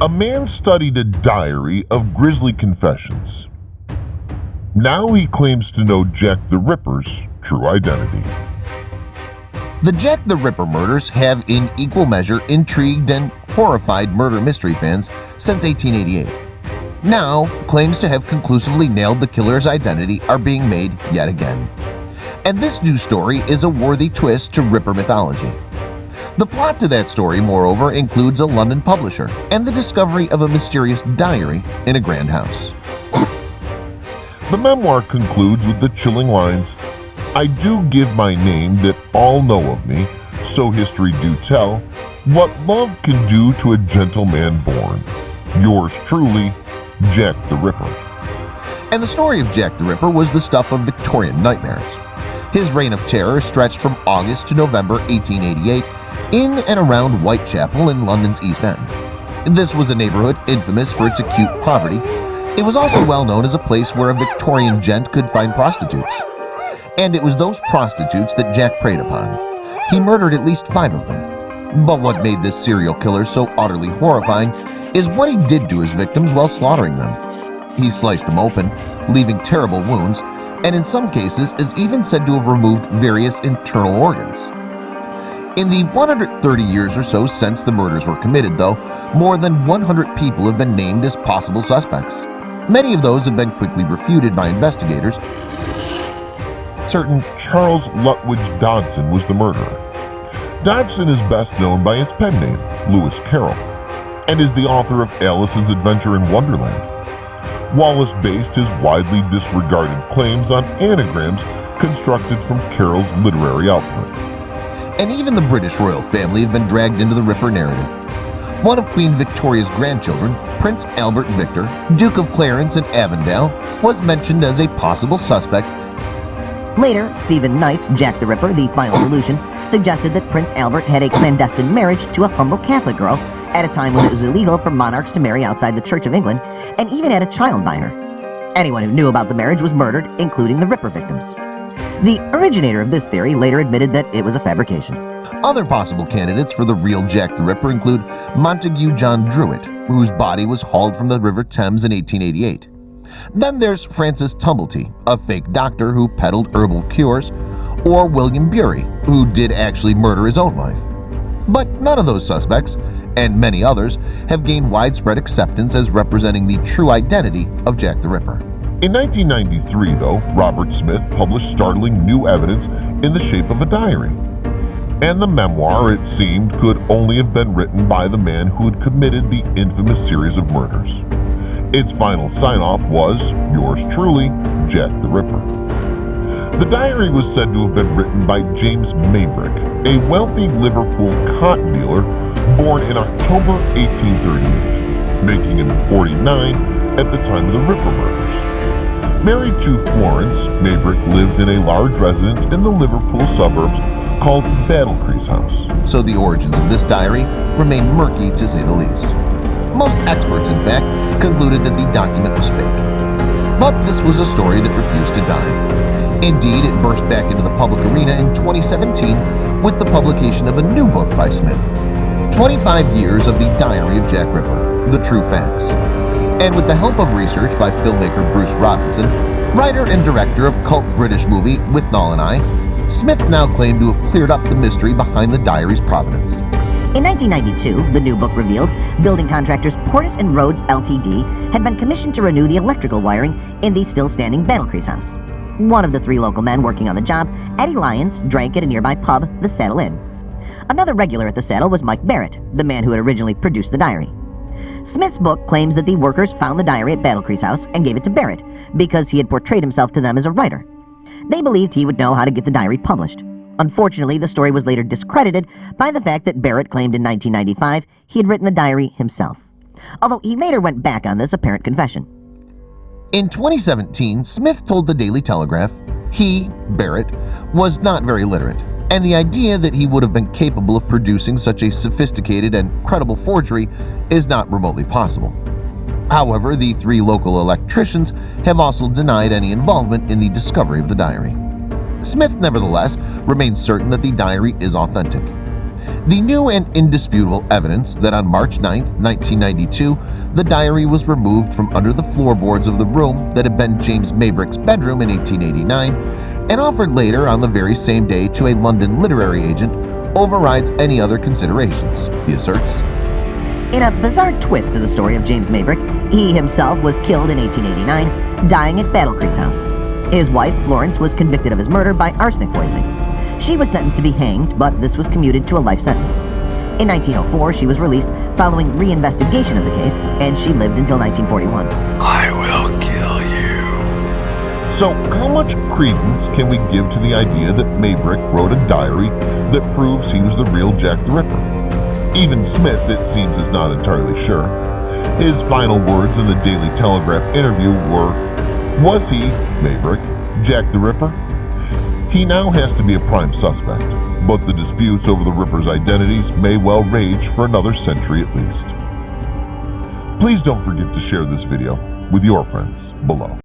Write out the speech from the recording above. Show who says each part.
Speaker 1: A man studied a diary of grisly confessions. Now he claims to know Jack the Ripper's true identity.
Speaker 2: The Jack the Ripper murders have in equal measure intrigued and horrified murder mystery fans since 1888. Now, claims to have conclusively nailed the killer's identity are being made yet again. And this new story is a worthy twist to Ripper mythology. The plot to that story, moreover, includes a London publisher and the discovery of a mysterious diary in a grand house.
Speaker 1: The memoir concludes with the chilling lines, "I do give my name that all know of me, so history do tell, what love can do to a gentleman born. Yours truly, Jack the Ripper."
Speaker 2: And the story of Jack the Ripper was the stuff of Victorian nightmares. His reign of terror stretched from August to November 1888 in and around Whitechapel in London's East End. This was a neighborhood infamous for its acute poverty. It was also well known as a place where a Victorian gent could find prostitutes. And it was those prostitutes that Jack preyed upon. He murdered at least 5 of them. But what made this serial killer so utterly horrifying is what he did to his victims while slaughtering them. He sliced them open, leaving terrible wounds, and in some cases is even said to have removed various internal organs. In the 130 years or so since the murders were committed, though, more than 100 people have been named as possible suspects. Many of those have been quickly refuted by investigators.
Speaker 1: Certain Charles Lutwidge Dodson was the murderer. Dodson is best known by his pen name, Lewis Carroll, and is the author of Alice's Adventure in Wonderland. Wallace based his widely disregarded claims on anagrams constructed from Carroll's literary output.
Speaker 2: And even the British royal family have been dragged into the Ripper narrative. One of Queen Victoria's grandchildren, Prince Albert Victor, Duke of Clarence and Avondale, was mentioned as a possible suspect.
Speaker 3: Later, Stephen Knight's Jack the Ripper, The Final Solution, suggested that Prince Albert had a clandestine marriage to a humble Catholic girl at a time when it was illegal for monarchs to marry outside the Church of England, and even had a child by her. Anyone who knew about the marriage was murdered, including the Ripper victims. The originator of this theory later admitted that it was a fabrication.
Speaker 2: Other possible candidates for the real Jack the Ripper include Montague John Druitt, whose body was hauled from the River Thames in 1888. Then there's Francis Tumblety, a fake doctor who peddled herbal cures, or William Bury, who did actually murder his own wife. But none of those suspects, and many others, have gained widespread acceptance as representing the true identity of Jack the Ripper.
Speaker 1: In 1993, though, Robert Smith published startling new evidence in the shape of a diary. And the memoir, it seemed, could only have been written by the man who had committed the infamous series of murders. Its final sign-off was, "Yours truly, Jack the Ripper." The diary was said to have been written by James Maybrick, a wealthy Liverpool cotton dealer born in October 1838, making him 49 at the time of the Ripper murders. Married to Florence, Maybrick lived in a large residence in the Liverpool suburbs called Battlecrease House.
Speaker 2: So the origins of this diary remain murky to say the least. Most experts, in fact, concluded that the document was fake. But this was a story that refused to die. Indeed, it burst back into the public arena in 2017 with the publication of a new book by Smith, 25 Years of the Diary of Jack Ripper, The True Facts. And with the help of research by filmmaker Bruce Robinson, writer and director of cult British movie With Noel and I, Smith now claimed to have cleared up the mystery behind the diary's provenance.
Speaker 3: In 1992, the new book revealed building contractors Portis and Rhodes Ltd. Had been commissioned to renew the electrical wiring in the still-standing Battlecrease house. One of the 3 local men working on the job, Eddie Lyons, drank at a nearby pub, the Saddle Inn. Another regular at the Saddle was Mike Barrett, the man who had originally produced the diary. Smith's book claims that the workers found the diary at Battlecrease house and gave it to Barrett because he had portrayed himself to them as a writer. They believed he would know how to get the diary published. Unfortunately, the story was later discredited by the fact that Barrett claimed in 1995 he had written the diary himself, although he later went back on this apparent confession.
Speaker 2: In 2017, Smith told the Daily Telegraph he, Barrett, was not very literate, and the idea that he would have been capable of producing such a sophisticated and credible forgery is not remotely possible. However, the 3 local electricians have also denied any involvement in the discovery of the diary. Smith, nevertheless, remains certain that the diary is authentic. The new and indisputable evidence that on March 9, 1992, the diary was removed from under the floorboards of the room that had been James Maybrick's bedroom in 1889 and offered later on the very same day to a London literary agent overrides any other considerations, he asserts.
Speaker 3: In a bizarre twist to the story of James Maybrick, he himself was killed in 1889, dying at Battle Creek's house. His wife, Florence, was convicted of his murder by arsenic poisoning. She was sentenced to be hanged, but this was commuted to a life sentence. In 1904, she was released following reinvestigation of the case, and she lived until 1941.
Speaker 4: I will kill you.
Speaker 1: So how much credence can we give to the idea that Maybrick wrote a diary that proves he was the real Jack the Ripper? Even Smith, it seems, is not entirely sure. His final words in the Daily Telegraph interview were, "Was he, Maybrick, Jack the Ripper?" He now has to be a prime suspect, but the disputes over the Ripper's identities may well rage for another century at least. Please don't forget to share this video with your friends below.